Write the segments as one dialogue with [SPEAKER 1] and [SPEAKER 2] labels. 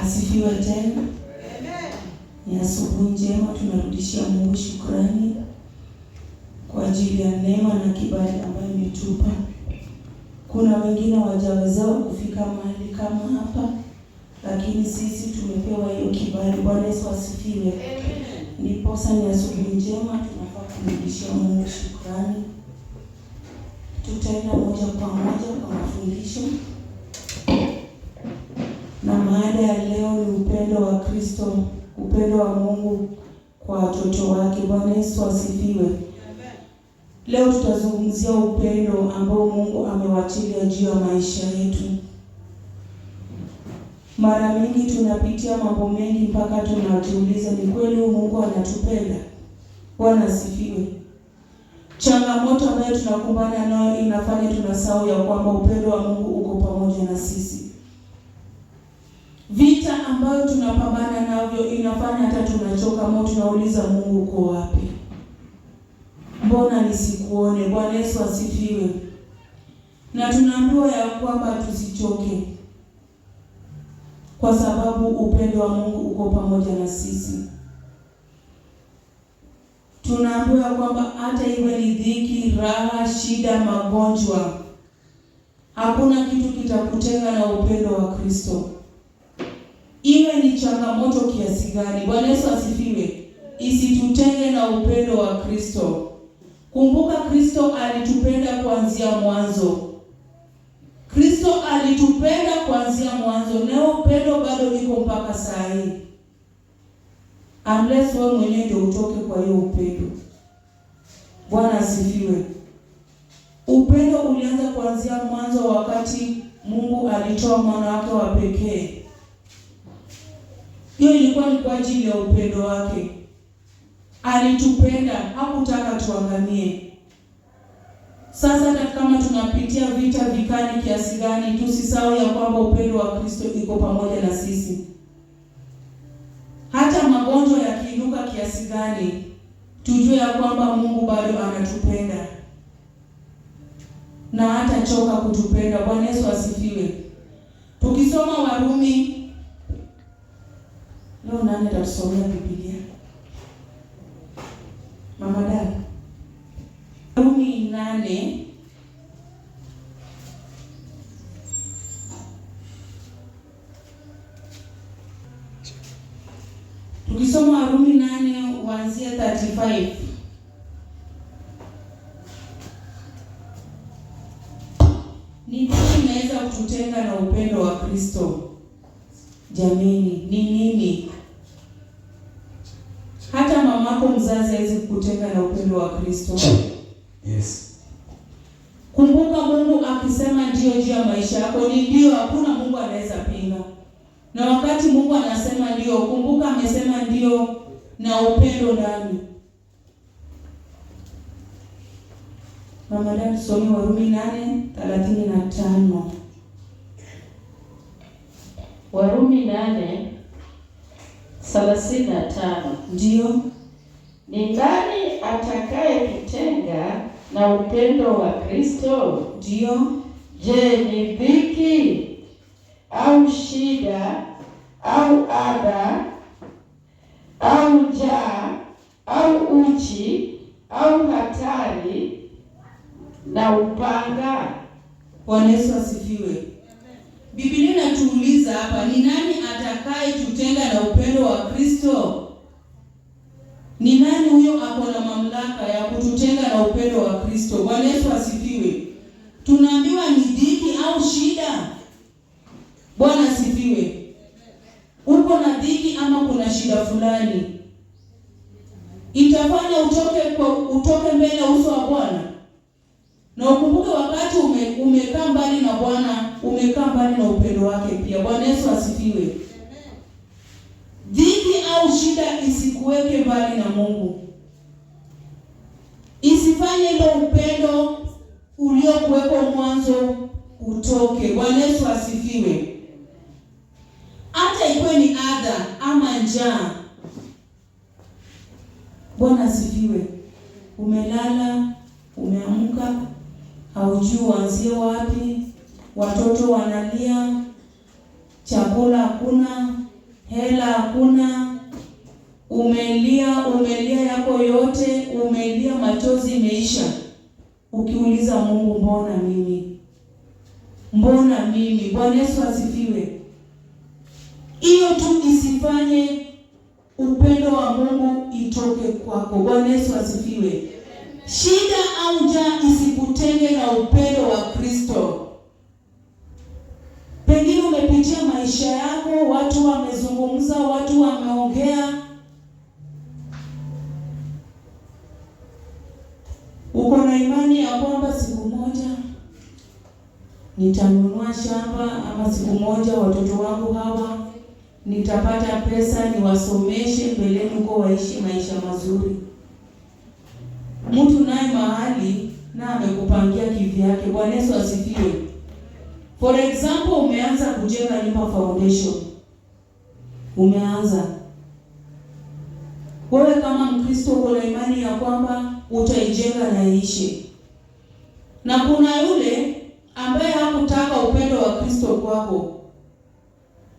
[SPEAKER 1] Asifiwe tena. Ni asubuhi njema, tunarudishia Mungu shukrani kwa ajili ya neema na kibali ambayo ametupa. Kuna wengine hawajaweza kufika mahali kama hapa, lakini sisi tumepewa hiyo kibali. Bwana Yesu asifiwe. Ndiposa ni asubuhi njema, tunafaa kumrudishia Mungu shukrani. Tutaenda moja kwa moja kwa mafundisho. Na mada ya leo ni upendo wa Kristo, upendo wa Mungu kwa watoto wake. Bwana Yesu asifiwe. Leo tutazungumzia upendo ambao Mungu amewachilia juu ya maisha yetu. Mara mingi tunapitia mambo mengi mpaka tunajiuliza, ni kweli Mungu anatupenda? Bwana asifiwe. Changamoto ambayo tunakumbana nayo inafanya tunasahau ya kwamba upendo wa Mungu uko pamoja na sisi. Vita ambayo tunapambana navyo inafanya hata tunachoka, moyo tunauliza, Mungu uko wapi? Mbona nisikuone? Bwana Yesu asifiwe. Na tunaambiwa ya kwamba tusichoke, kwa sababu upendo wa Mungu uko pamoja na sisi. Tunaambiwa kwamba hata iwe ni dhiki, raha, shida, magonjwa, hakuna kitu kitakutenga na upendo wa Kristo. Iwe ni changamoto kiasi gani, Bwana Yesu asifiwe, isitutenge na upendo wa Kristo. Kumbuka, Kristo alitupenda kuanzia mwanzo. Kristo alitupenda kuanzia mwanzo, na upendo bado iko mpaka saa hii. Unless wewe mwenyewe ndio utoke kwa hiyo upendo. Bwana asifiwe. Upendo ulianza kuanzia mwanzo, wakati Mungu alitoa mwana wake wa pekee. Hiyo ilikuwa ni kwa ajili ya upendo wake. Alitupenda, hakutaka tuangamie. Sasa hata kama tunapitia vita vikali kiasi gani, tusisahau ya kwamba upendo wa Kristo iko pamoja na sisi. Hata magonjwa yakiinuka kiasi gani, tujue ya kwamba Mungu bado anatupenda na hata choka kutupenda. Bwana Yesu asifiwe. Tukisoma Warumi, leo nani atasomea Biblia? Mama dada. Warumi 8 tukisoma Warumi 8 kuanzia 35. Ni nini inaweza kututenga na upendo wa Kristo? Jamani, ni nini? Hata mamako mzazi hawezi kukutenga na upendo wa Kristo.
[SPEAKER 2] Yes.
[SPEAKER 1] Kumbuka, Mungu akisema ndio juu ya maisha yako ni ndio, hakuna Mungu anaweza pinga. Na wakati Mungu anasema ndio, kumbuka amesema ndio na upendo ndani. Mama dada, tusome Warumi 8:35.
[SPEAKER 3] Warumi 8:35.
[SPEAKER 1] Ndio.
[SPEAKER 3] Ni nani atakaye kutenga na upendo wa Kristo?
[SPEAKER 1] Ndio.
[SPEAKER 3] Je, ni dhiki au shida au adha au njaa au uchi au hatari na upanga?
[SPEAKER 1] Bwana Yesu asifiwe. Biblia inatuuliza hapa, ni nani atakaye tutenga na upendo wa Kristo? Ni nani huyo ako na mamlaka ya kututenga na upendo wa Kristo? Bwana Yesu asifiwe. Tunaambiwa ni dhiki au shida. Bwana asifiwe. Uko na dhiki ama kuna shida fulani, itafanya utoke mbele ya uso wa Bwana. Na ukumbuke, wakati umekaa mbali na Bwana, umekaa mbali na upendo wake pia. Bwana Yesu asifiwe. Dhiki au shida isikuweke mbali na Mungu. Isifanye ile upendo uliokuweko mwanzo utoke. Bwana Yesu asifiwe. Hata ikuwe ni adha ama njaa. Bwana asifiwe. Umelala, umeamka, haujui uanzie wapi, watoto wanalia, chakula hakuna, hela hakuna, umelia yako yote, umelia machozi imeisha. Ukiuliza Mungu, mbona mimi? Mbona mimi? Bwana Yesu asifiwe. Hiyo tu isifanye upendo wa Mungu itoke kwako. Bwana Yesu asifiwe. Shida au njaa isikutenge na upendo wa Kristo. Pengine umepitia maisha yako, watu wamezungumza, watu wameongea, uko na imani ya kwamba siku moja nitanunua shamba, ama siku moja watoto wangu hawa nitapata pesa niwasomeshe, mbeleni uko waishi maisha mazuri. Mtu naye mahali na amekupangia kivyake. Bwana Yesu asifiwe. For example, umeanza kujenga nyumba foundation. Umeanza. Wewe kama Mkristo uko na imani ya kwamba utaijenga na iishe. Na kuna yule ambaye hakutaka upendo wa Kristo kwako.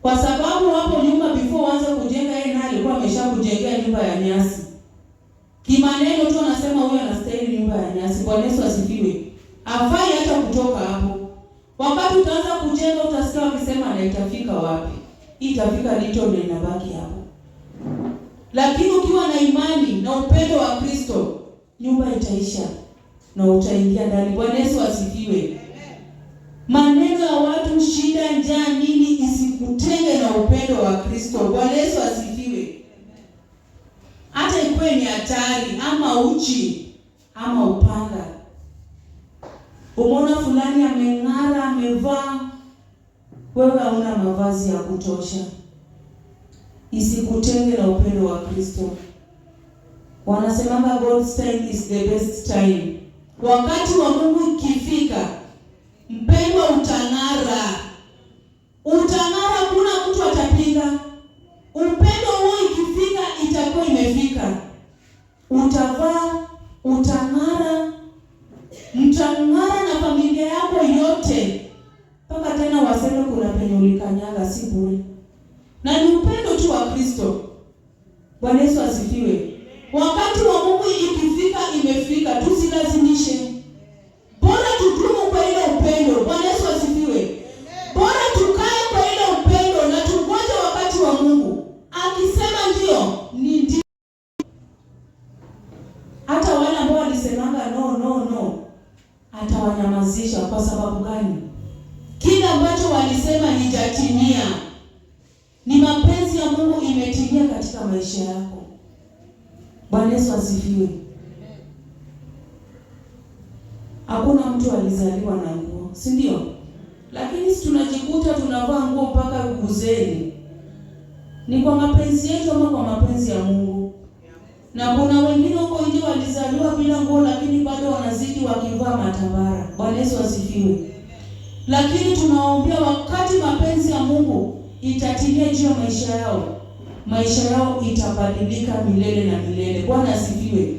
[SPEAKER 1] Kwa sababu hapo nyumba before uanze kujenga, yeye naye alikuwa ameshakujengea nyumba ya nyasi. Kimaneno tu anasema huyu anastahili nyumba ya nyasi. Bwana Yesu asifiwe. Hafai hata kutoka hapo. Wakati utaanza kujenga utasikia wakisema na itafika wapi? Hii itafika lito ndio inabaki hapo. Lakini ukiwa na imani na upendo wa Kristo, nyumba itaisha na utaingia ndani. Bwana Yesu asifiwe. Maneno ya watu, shida, njaa, nini isikutenge na upendo wa Kristo. Bwana Yesu asifiwe. Hata ikuwe ni hatari ama uchi ama upanga. Umeona fulani ameng'ara, amevaa, wewe hauna mavazi ya kutosha, isikutenge na upendo wa Kristo. Wanasemanga God's time is the best time. Wakati wa Mungu ikifika, mpendwa, utang'ara. Utang'ara, kuna mtu atapinga. Upendo huo ikifika itakuwa imefika. Utavaa, utang'ara, mtang'ara na familia yako yote. Mpaka tena waseme kuna penye ulikanyaga, si bure. Na ni upendo tu wa Kristo. Bwana Yesu asifiwe. Wakati wa Mungu ikifika imefika, tusilazimishe. Bora tudumu kwa ile upendo. Bwana Yesu asifiwe. Bora tukae kwa ile upendo na tungoje wakati wa Mungu. Akisema ndio, ni ndio. Hata wale ambao walisemanga no, atawanyamazisha. Kwa sababu gani? Kile ambacho walisema hajatimia. Ni mapenzi ya Mungu imetimia katika maisha yako. Bwana Yesu asifiwe. Hakuna mtu alizaliwa na nguo, si ndio? Lakini si tunajikuta tunavaa nguo mpaka uzeni. Ni kwa mapenzi yetu ama kwa mapenzi ya Mungu? Na kuna wengine huko nje walizaliwa bila nguo lakini bado wanazidi wakivaa matambara. Bwana Yesu asifiwe. Lakini tunawaombea wakati mapenzi ya Mungu itatimia juu ya maisha yao itabadilika milele na milele. Bwana asifiwe.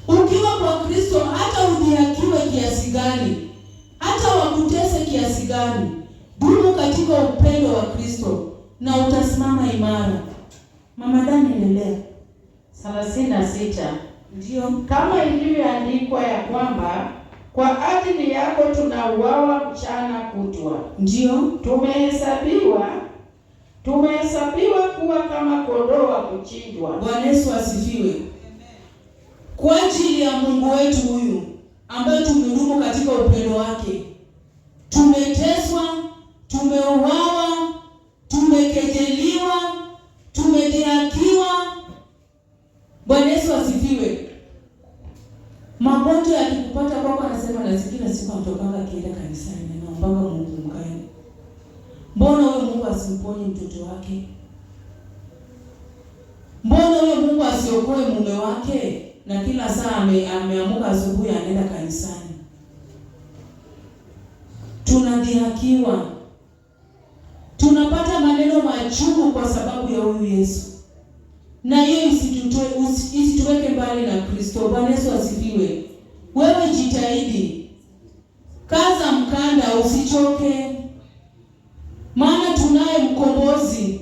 [SPEAKER 1] Ukiwa kwa Kristo, hata udhihakiwe kiasi gani, hata wakutese kiasi gani, dumu katika upendo wa Kristo na utasimama imara. Mama Dani, endelea.
[SPEAKER 3] 36.
[SPEAKER 1] Ndio.
[SPEAKER 3] Kama ilivyoandikwa ya kwamba kwa ajili yako tunauawa mchana kutwa.
[SPEAKER 1] Ndio.
[SPEAKER 3] Tumehesabiwa kuwa kama kondoo wa kuchinjwa.
[SPEAKER 1] Bwana Yesu asifiwe. Kwa ajili ya Mungu wetu huyu ambaye tumedumu katika upendo wake, tumeteswa, tumeuawa, tumekejeliwa, tumedhihakiwa. Bwana Yesu asifiwe. Magonjwa yakikupata kwako, anasema lazima siku atokanga kienda kanisani na naombaga Mungu mkae. Mbona huyo Mungu asimponye mtoto wake? Mbona huyo Mungu asiokoe mume wake na kila saa ameamuka asubuhi anaenda kanisani? Tunadhihakiwa. Tunapata maneno machungu kwa sababu ya huyu Yesu. Na hiyo isituweke mbali na Kristo. Bwana Yesu asifiwe. Wewe jitahidi. Kaza mkanda, usichoke. Maana tunaye mkombozi.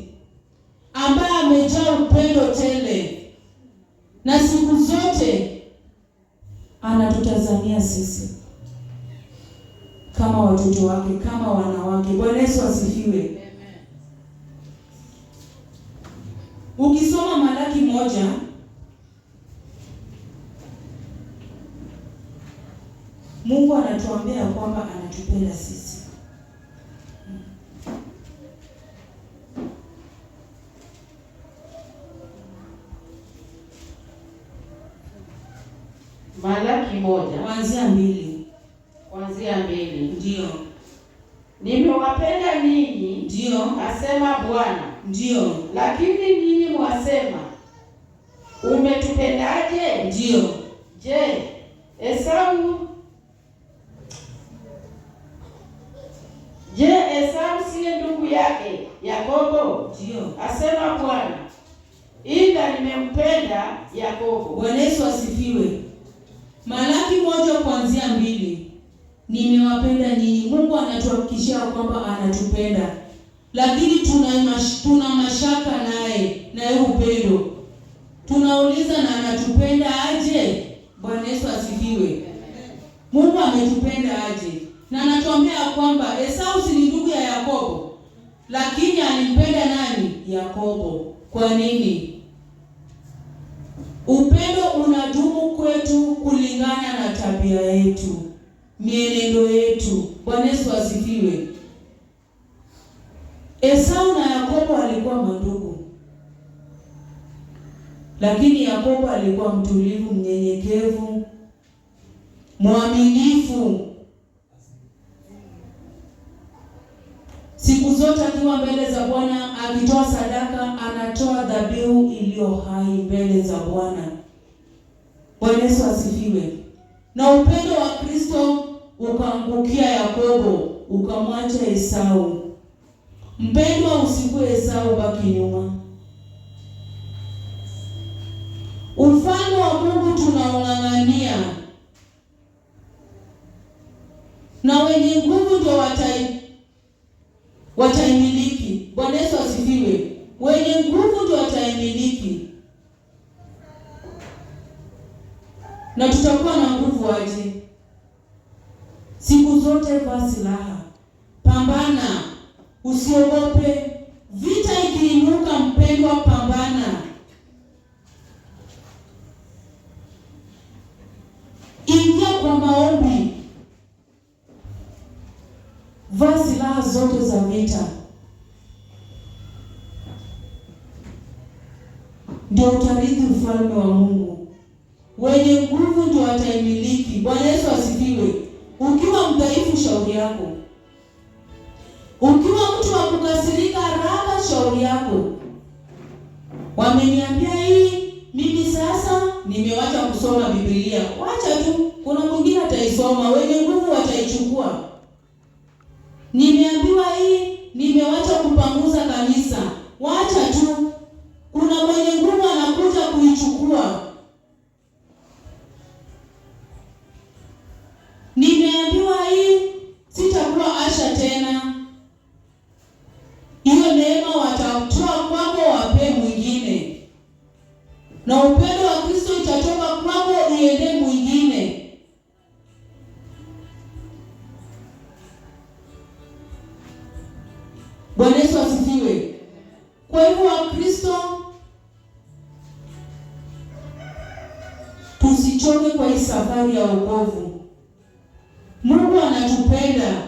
[SPEAKER 1] anatupenda sisi kama watoto wake, kama wanawake. Bwana Yesu asifiwe. Amen. Ukisoma Malaki 1 Mungu anatuambia kwamba anatupenda sisi.
[SPEAKER 3] Malaki 1
[SPEAKER 1] kuanzia 2. Ndio.
[SPEAKER 3] Nimewapenda ninyi,
[SPEAKER 1] ndio
[SPEAKER 3] asema Bwana.
[SPEAKER 1] Ndio.
[SPEAKER 3] Lakini ninyi mwasema, umetupendaje?
[SPEAKER 1] Ndio.
[SPEAKER 3] Je, Esau siye ndugu yake Yakobo?
[SPEAKER 1] Ndio.
[SPEAKER 3] Asema Bwana, ila nimempenda Yakobo.
[SPEAKER 1] Bwana Yesu asifiwe. Malaki 1 kuanzia 2. Nimewapenda nyinyi. Mungu anatuhakikishia kwamba anatupenda. Lakini tuna mashaka naye upendo. Tunauliza, na anatupenda aje? Bwana Yesu asifiwe. Mungu ametupenda aje? Na anatuambia kwamba Esau si ndugu ya Yakobo, lakini alimpenda nani? Yakobo. Kwa nini? Upendo unadumu kwetu kulingana na tabia yetu, mienendo yetu. Bwana Yesu asifiwe. Esau na Yakobo walikuwa mandugu, lakini Yakobo alikuwa mtulivu, mnyenyekevu, mwaminifu. Siku zote akiwa mbele za Bwana, akitoa sadaka, anatoa dhabihu iliyo hai mbele za Bwana. Bwana Yesu asifiwe. Na upendo wa Kristo ukaangukia Yakobo, ukamwacha Esau. Mpendwa, usikue Esau, baki nyuma. Ufalme wa Mungu tunaung'ang'ania, na wenye nguvu ndio wataimiliki. Bwana Yesu asifiwe. Wenye nguvu ndio wataimiliki. Na tutakuwa na nguvu aje? Siku zote vaa silaha, pambana, usiogope. Vita ikiinuka, mpendwa, pambana. Ingia kwa maombi, vaa silaha zote za vita, ndio utarithi ufalme wa Mungu. Wenye nguvu ndio wataimiliki. Bwana Yesu asifiwe. Ukiwa mdhaifu, shauri yako. Ukiwa mtu wa kukasirika haraka, shauri yako. Wameniambia hii, mimi sasa nimewacha kusoma Biblia. Wacha tu, kuna mwingine ataisoma. Wenye nguvu wataichukua. Nimeambiwa hii, nimewacha kupanguza kanisa. Wacha tu, kuna mwenye nguvu anakuja kuichukua. Nimeambiwa hii, sitakuwa asha tena. Hiyo neema watatoa kwako, wape mwingine. Na upendo wa Kristo itatoka kwako, iende mwingine. Bwana Yesu asifiwe. Kwa hivyo Wakristo, tusichoke kwa hii safari ya wokovu. Mungu anatupenda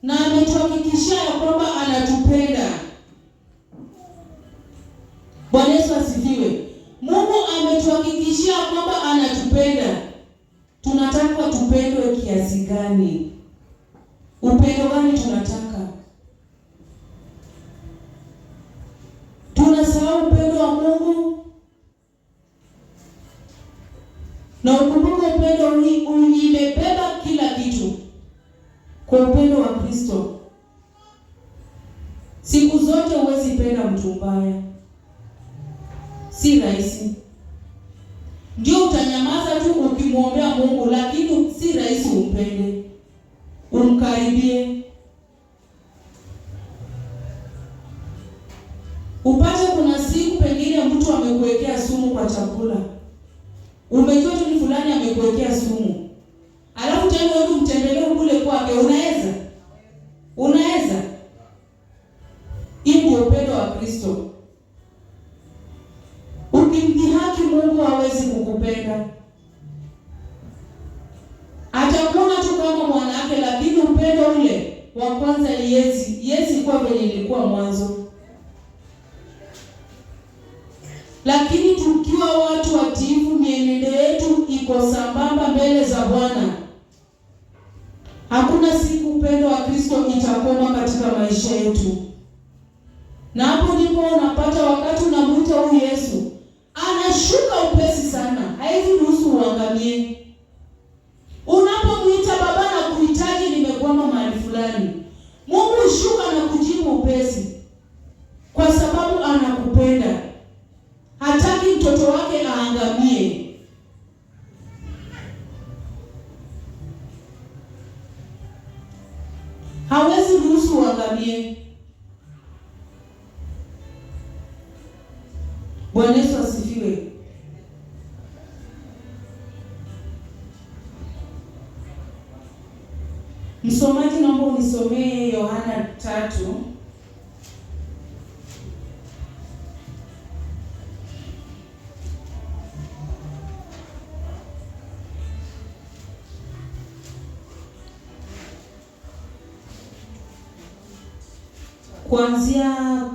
[SPEAKER 1] na ametuhakikishia kwamba anatupenda. Bwana Yesu asifiwe. Mungu ametuhakikishia kwamba anatupenda. Tunataka tupendwe kiasi gani? Upendo gani tunataka? Tunasahau upendo wa Mungu. Na ukumbuke upendo umebeba kila kitu. Kwa upendo wa Kristo, siku zote huwezi penda mtu mbaya. Si rahisi. Ndio utanyamaza tu ukimwombea Mungu, lakini si rahisi umpende, umkaribie. Upate kuna siku pengine mtu amekuwekea sumu kwa chakula. Umejua tu ni fulani amekuwekea sumu. ni upendo wa Kristo. Ukimdhihaki Mungu hawezi kukupenda. Atakuona tu kama mwanamke, lakini upendo ule wa kwanza yezi kuwa venye ilikuwa mwanzo. Lakini tukiwa watu watiifu, mienendo yetu iko sambamba mbele za Bwana, hakuna siku upendo wa Kristo itakoma katika maisha yetu. Na hapo ndipo unapata wakati unamuita huyu Yesu, anashuka upesi sana, haizi ruhusu uangamie. Unapomuita Baba na kuhitaji nimekwama mahali fulani, Mungu hushuka na kujibu upesi, kwa sababu anakupenda. Hataki mtoto wake aangamie. Hawezi ruhusu uangamie. Bwana Yesu asifiwe. Msomaji, naomba unisomee Yohana 3. Kuanzia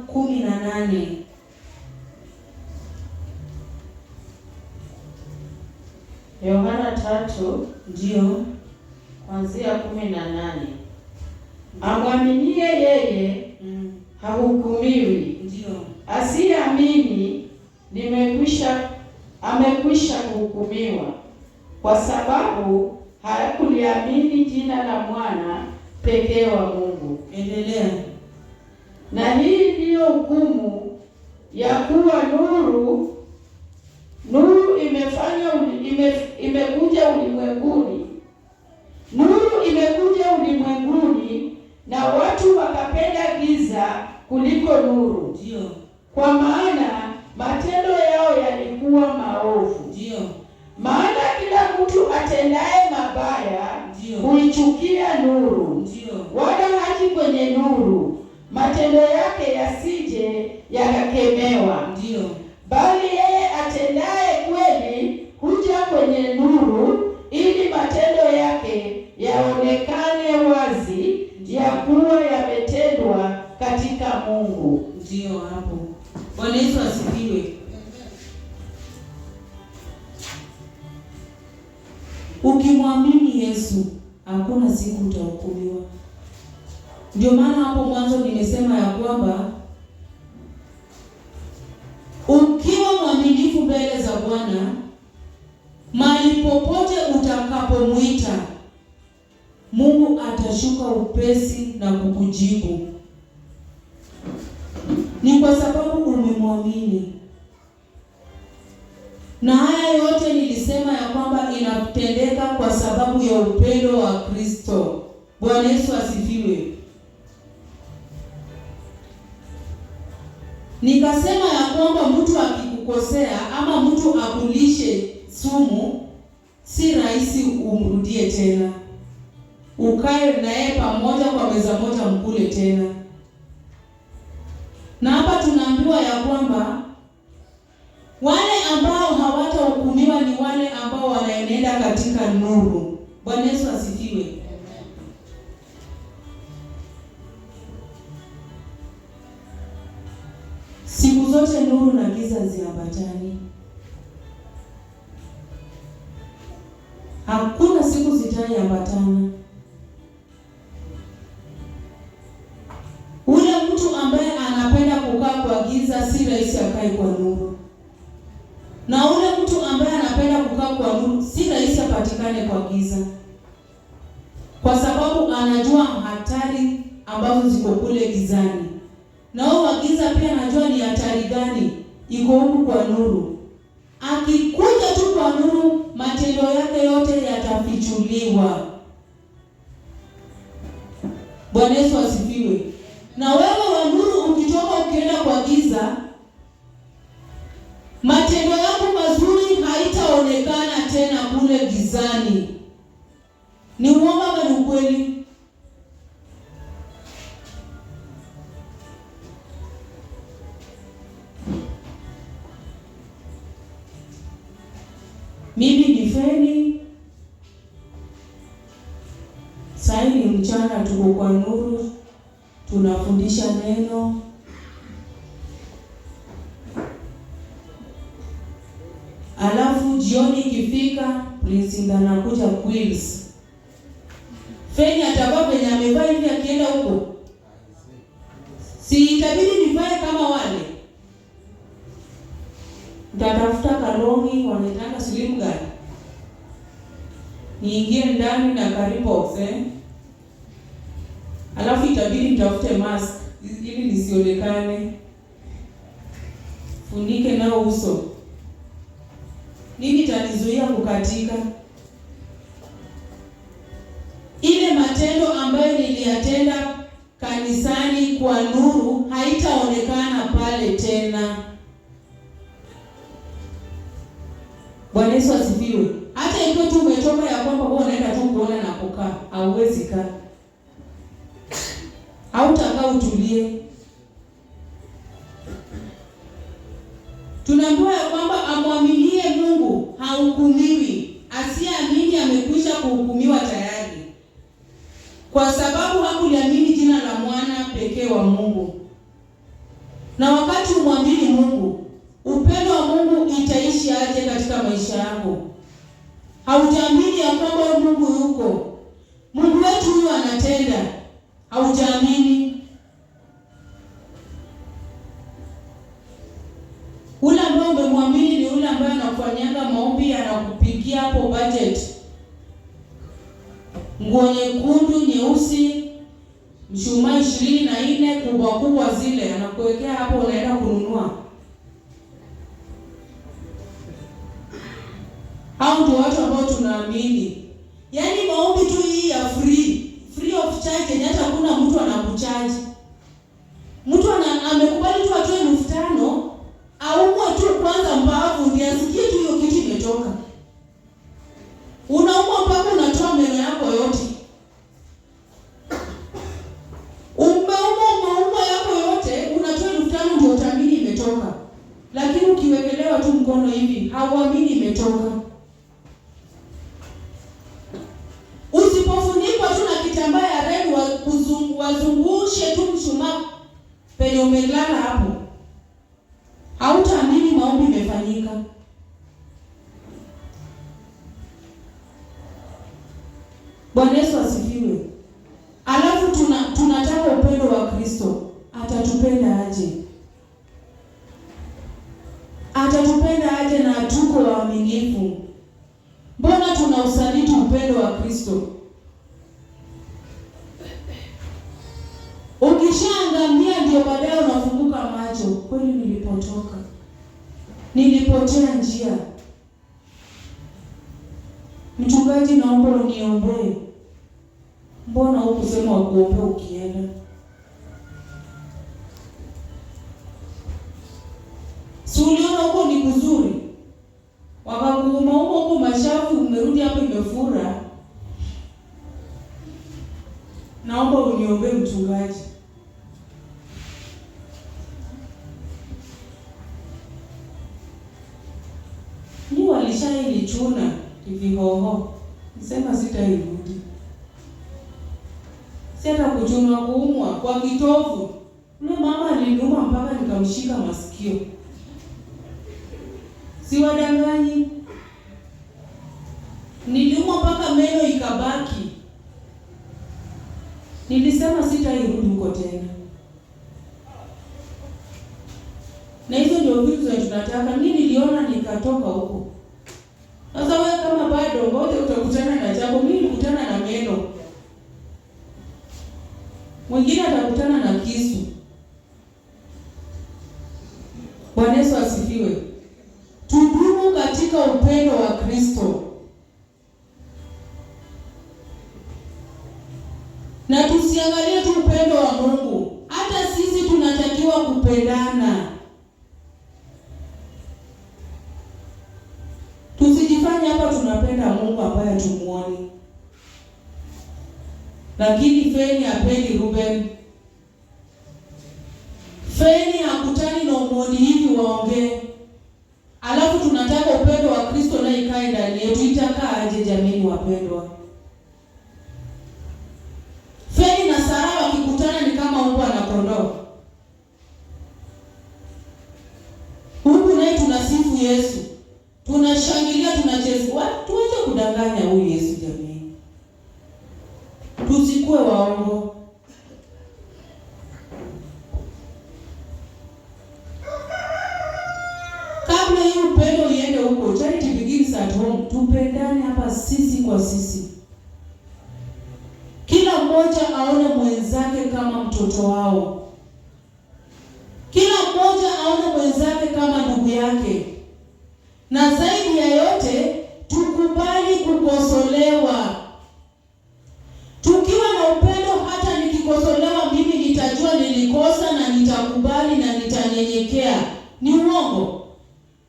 [SPEAKER 1] 18.
[SPEAKER 3] Yohana 3
[SPEAKER 1] ndio
[SPEAKER 3] kuanzia 18. Amwaminie yeye hahukumiwi.
[SPEAKER 1] Ndio.
[SPEAKER 3] Asiyeamini amekwisha kuhukumiwa, kwa sababu hakuliamini jina la mwana pekee wa Mungu.
[SPEAKER 1] Endelea.
[SPEAKER 3] Na hii ndiyo hukumu ya kuwa nuru imekuja ulimwenguni. Nuru imekuja ulimwenguni, na watu wakapenda giza kuliko nuru.
[SPEAKER 1] Ndio.
[SPEAKER 3] Kwa maana matendo yao yalikuwa maovu.
[SPEAKER 1] Ndio.
[SPEAKER 3] Maana kila mtu atendaye mabaya huichukia nuru.
[SPEAKER 1] Ndio.
[SPEAKER 3] Wala haji kwenye nuru, matendo yake yasije yakakemewa.
[SPEAKER 1] Ndio.
[SPEAKER 3] Bali yeye atendaye kweli huja kwenye nuru, ili matendo yake yaonekane wazi, ya kuwa yametendwa katika Mungu.
[SPEAKER 1] Ndio hapo. Bwana Yesu asifiwe. Ukimwamini Yesu, hakuna siku utahukumiwa. Ndio maana hapo mwanzo nimesema ya kwamba ukiwa mwaminifu mbele za Bwana, mahali popote utakapomuita, Mungu atashuka upesi na kukujibu. Ni kwa sababu umemwamini. Na haya yote nilisema ya kwamba inatendeka kwa sababu ya upendo wa Kristo. Bwana Yesu asifiwe. Nikasema ya kwamba mtu akikukosea ama mtu akulishe sumu, si rahisi umrudie tena. Ukae naye pamoja kwa meza moja mkule tena. Na hapa tunaambiwa ya kwamba wale ambao hawatahukumiwa ni wale ambao wanaenenda katika nuru. Bwana Yesu asifiwe. Siku zote nuru na giza ziambatani. Hakuna siku zitaambatana. Ule mtu ambaye anapenda kukaa kwa giza si rahisi akae kwa nuru. Na ule mtu ambaye anapenda kukaa kwa nuru si rahisi apatikane kwa giza. Kwa sababu anajua hatari ambazo ziko kule gizani. Na huyo giza pia anajua ni hatari gani iko huku kwa nuru. Akikuja tu kwa nuru, matendo yake yote yatafichuliwa. Bwana Yesu asifiwe. Na wewe wa nuru ukitoka ukienda kwa giza, matendo yako mazuri haitaonekana tena kule gizani. Ni uongo ama ni ukweli? Mimi ni Feni. Sasa ni mchana, tuko kwa nuru, tunafundisha neno. Alafu jioni ikifika, Prince anakuja Queens. Feni atakuwa penye amevaa hivi akienda huko. Si itabidi nivae kama wale. Nitatafuta kalongi wanaitanga slim guard. Niingie ndani na carry box Alafu itabidi nitafute mask ili nisionekane. Funike nao uso. Nini itanizuia kukatika? Ile matendo ambayo niliyatenda kanisani kwa nuru haitaonekana pale tena. Bwana Yesu asifiwe. Hata ikiwa tu umetoka ya kwamba wewe unaenda tu kuona na kukaa, hauwezi kaa. Hautakaa utulie. Tunaambiwa ya kwamba amwaminie Mungu hahukumiwi. Asiyeamini amekwisha kuhukumiwa tayari, kwa sababu hakuliamini jina la mwana pekee wa Mungu. Na wakati umwamini Mungu, upendo wa Mungu itaishi aje katika maisha yako? Haujaamini ya kwamba Mungu yuko. Mungu wetu huyu anatenda. Haujaamini. Ule ambaye umemwamini ni ule ambaye anakufanyanga maombi, anakupigia hapo budget. Nguo nyekundu, nyeusi, mshumaa 24 kubwa kubwa zile anakuwekea hapo, unaenda kununua. Hao ndio watu ambao tunaamini. Yaani maombi tu hii ya free of charge, hata hakuna mtu anakucharge. Mtu amekubali tu atoe 5,000 aumwe tu kwanza mbavu ndio asikie tu hiyo kitu imetoka. Unaumwa mpaka unatoa meno yako yote. Umeumwa yako yote, unatoa 5,000 ndio utaamini imetoka. Lakini ukiwekelewa tu mkono hivi, hauamini imetoka. Usipofunikwa tu na kitambaa ya red wazungushe tu mshumaa penye umelala hapo, hautaamini maombi imefanyika. Bwana Yesu asifiwe. Alafu tunataka upendo wa Kristo. Atatupenda aje? Atatupenda aje na tuko waaminifu? Mbona tunausaliti upendo wa Kristo? Ukishaangamia ndio baadaye unafunguka macho. Kweli nilipotoka, nilipotea njia. Mchungaji, naomba uniombee. Mbona hukusema wakuombea ukienda? Si uliona huko ni kuzuri? Wakakuuma huko mashavu, umerudi hapo imefura. Naomba uniombee mchungaji. Ni walishailichuna kivihoho. Nisema sitairudi. Sita kuchunwa kuumwa kwa kitovu. Ule mama aliniuma mpaka nikamshika masikio. Siwadanganyi. Niliumwa mpaka meno ikabaki. Nilisema sitairudi huko tena. Na hizo ndio vitu tunataka. Mimi niliona nikatoka huko. Sasa wewe kama bado ngoja utakutana na jambo. Mimi nilikutana na meno. Mwingine atakutana na kisu. Bwana Yesu asifiwe. Tudumu katika upendo wa Kristo. Na tusiangalie tu upendo wa Mungu. Hata sisi tunatakiwa kupendana. Tusijifanye hapa tunapenda Mungu ambaye hatumuoni. Lakini Feni hapendi Ruben. Feni hakutani na Omoni hivi waongee. Alafu tunataka tunataka upendo wa Kristo na ikae ndani yetu, itakaa aje jamani wapendwa? Feni na Sara wakikutana ni kama mbwa na kondoo. Huku naye tunasifu Yesu, tunashangilia, tunacheza. Tuache kudanganya huyu Yesu jamani. Tusikue waongo. Kabla hii upendo iende huko, charity begins at home. Tupendane hapa sisi kwa sisi. Kila mmoja aone mwenzake kama mtoto wao. Kila mmoja aone mwenzake kama ndugu yake. Na zaidi ya yote, tukubali kukosolewa. Tukiwa na upendo, hata nikikosolewa mimi nitajua nilikosa na nitakubali na nitanyenyekea. Ni uongo.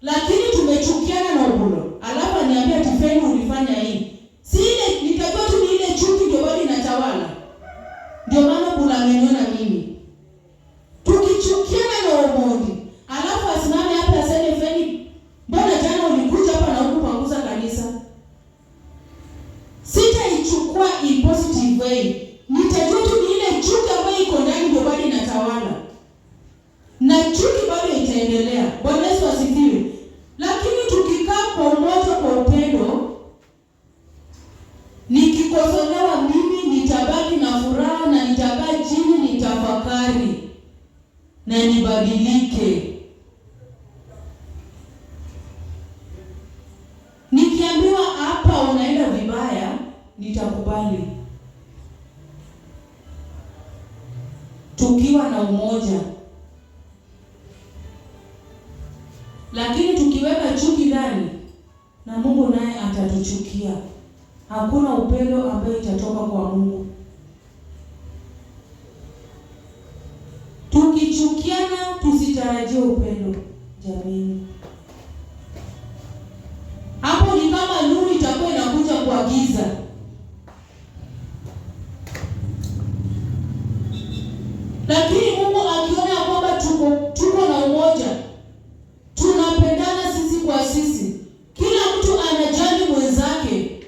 [SPEAKER 1] Lakini tumechukiana na ubulo. Alafu aniambia Tifeni ulifanya hii. Si ile nitajua tu ni ile chuki ndio bado inatawala. Ndio maana Bula ameniona mimi. Tukichukiana na Omondi, alafu asimame hapa aseme Feni, mbona jana ulikuja hapa na huku panguza kanisa? Sitaichukua in positive way. Nitajua tu ni ile chuki ambayo iko ndani ndio bado inatawala. Na chuki bado itaendelea. Bwana Yesu asifiwe. Lakini tukikaa kwa umoja, kwa upendo, nikikosolewa mimi nitabaki na furaha na nitakaa chini nitafakari na nibadilike. Nikiambiwa hapa unaenda vibaya, nitakubali. Tukiwa na umoja. Lakini tukiweka chuki ndani, na Mungu naye atatuchukia. Hakuna upendo ambaye itatoka kwa Mungu. Tukichukiana tusitarajie upendo jamani. Hapo ni kama nuru itakuwa inakuja kwa giza. Lakini Mungu akiona kwamba tuko na umoja, tunapendana sisi kwa sisi, kila mtu anajali mwenzake,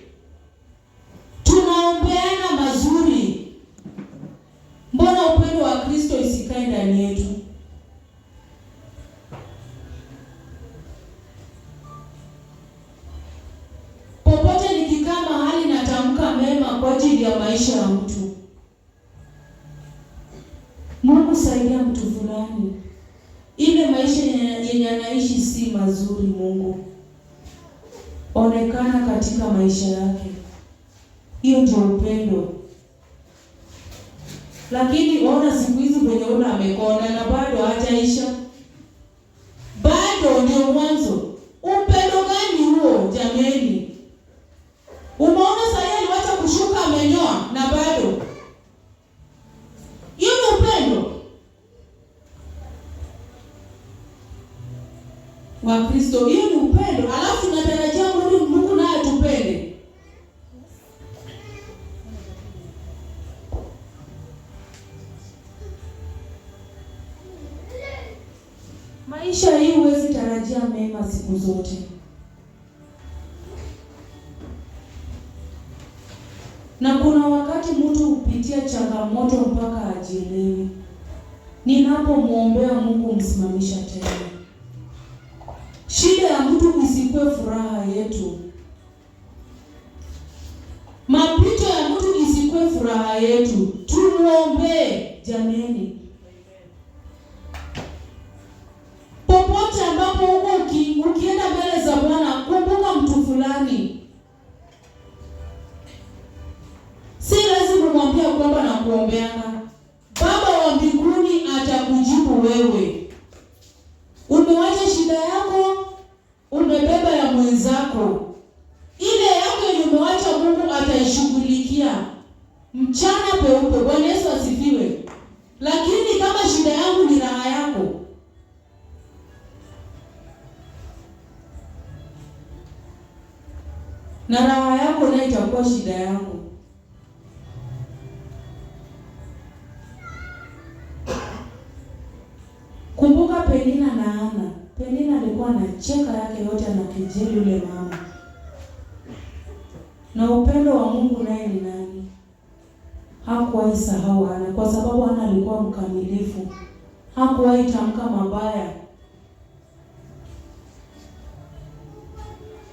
[SPEAKER 1] tunaombeana mazuri, mbona upendo wa Kristo isikae ndani yetu? Popote nikikaa mahali natamka mema kwa ajili ya maisha ya mtu. Mungu saidia mtu fulani, ile maisha yenye anaishi si mazuri. Mungu onekana katika maisha yake. Hiyo ndio upendo. Lakini waona siku hizi kwenye una amekona na bado hajaisha. Bado ndio mwanzo. Upendo gani huo jameni? Umeona sasa aliwacha kushuka amenyoa na bado. Hiyo ni upendo wa Kristo. Hiyo ni upendo. Alafu tunatarajia Mungu naye atupende. Maisha hii huwezi tarajia mema siku zote. Na kuna wakati mtu hupitia changamoto mpaka ajielewi. Ninapomwombea Mungu msimamisha tena. Shida ya mtu isikue furaha yetu. Mapito ya mtu isikue furaha yetu. Tumuombe jameni. Popote ambapo uko ukienda mbele za Bwana, kumbuka mtu fulani. Si lazima kumwambia kwamba na kuombeana. Baba wa mbinguni atakujibu wewe. Umewacha shida yako, umebeba ya mwenzako. Ile yako yenye umewacha Mungu ataishughulikia mchana peupe. Bwana Yesu asifiwe. Lakini kama shida yangu ni raha yako, na raha yako nayo itakuwa shida yangu. Kumbuka Penina na Ana. Penina alikuwa anacheka yake yote, anakejeli yule mama. Na upendo wa Mungu naye ni nani? Hakuwahi sahau Hana, kwa sababu Hana alikuwa mkamilifu. Hakuwahi tamka mabaya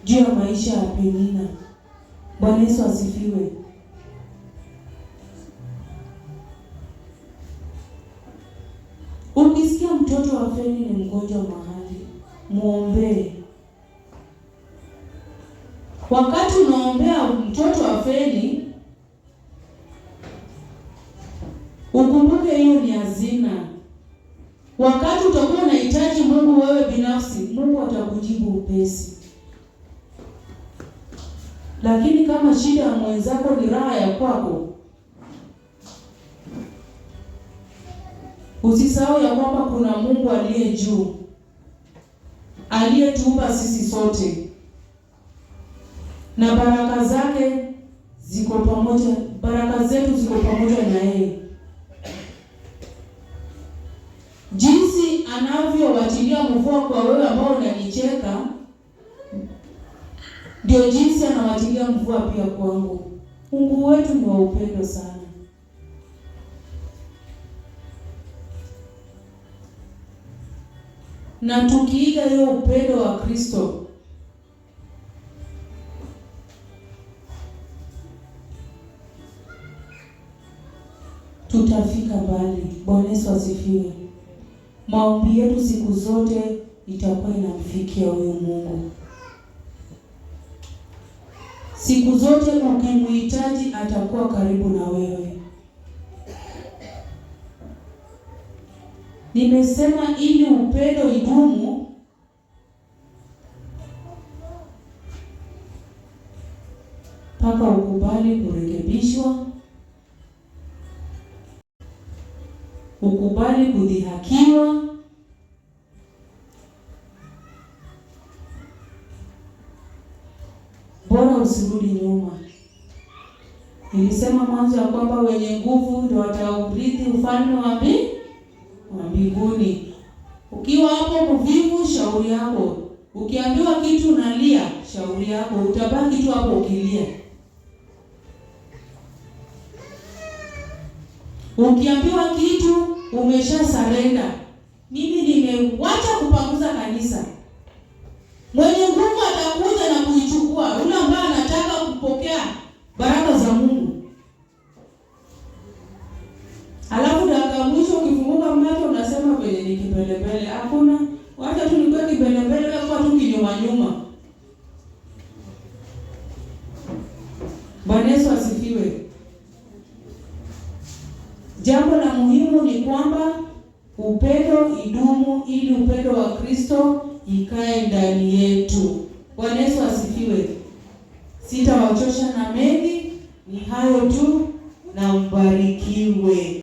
[SPEAKER 1] juu ya maisha ya Penina. Bwana Yesu asifiwe. Ukisikia mtoto wa Feni ni mgonjwa mahali, muombee. Wakati unaombea mtoto wa Feni, ukumbuke hiyo ni hazina. Wakati utakuwa unahitaji Mungu wewe binafsi, Mungu atakujibu upesi. Lakini kama shida ya mwenzako ni raha ya kwako, usisahau ya kwamba kuna Mungu aliye juu, aliyetuumba sisi sote, na baraka zake ziko pamoja, baraka zetu ziko pamoja na yeye. Jinsi anavyowatilia mvua kwa wewe ambao unanicheka, ndio jinsi anawatilia mvua pia kwangu. Mungu wetu ni wa upendo sana. Na tukiiga hiyo upendo wa Kristo, tutafika mbali. Bwana Yesu asifiwe. Maombi yetu siku zote itakuwa inamfikia huyo Mungu. Siku zote ukimhitaji atakuwa karibu na wewe. Nimesema ili upendo idumu, mpaka ukubali kurekebishwa, ukubali kudhihakiwa, bora usirudi nyuma. Nilisema mwanzo ya kwamba wenye nguvu ndio wataurithi ufalme wa mbinguni. Ukiwa hapo mvivu, shauri yako. Ukiambiwa kitu unalia, shauri yako. Utabaki tu hapo ukilia. Ukiambiwa kitu umesha sarenda. Mimi nimewacha kupanguza kanisa. Mwenye nguvu atakuja na kuichukua, yule ambaye anataka kupokea baraka za Mungu. Alafu dakika mwisho ukifunguka macho unasema kwenye ni kibelebele. Hakuna, wacha tu nikuwe kibelebele, kwa tu kinyuma nyuma. Bwana Yesu asifiwe. Jambo la muhimu ni kwamba upendo idumu, ili upendo wa Kristo ikae ndani yetu. Bwana Yesu asifiwe. Sitawachosha na mengi, ni hayo tu, na mbarikiwe.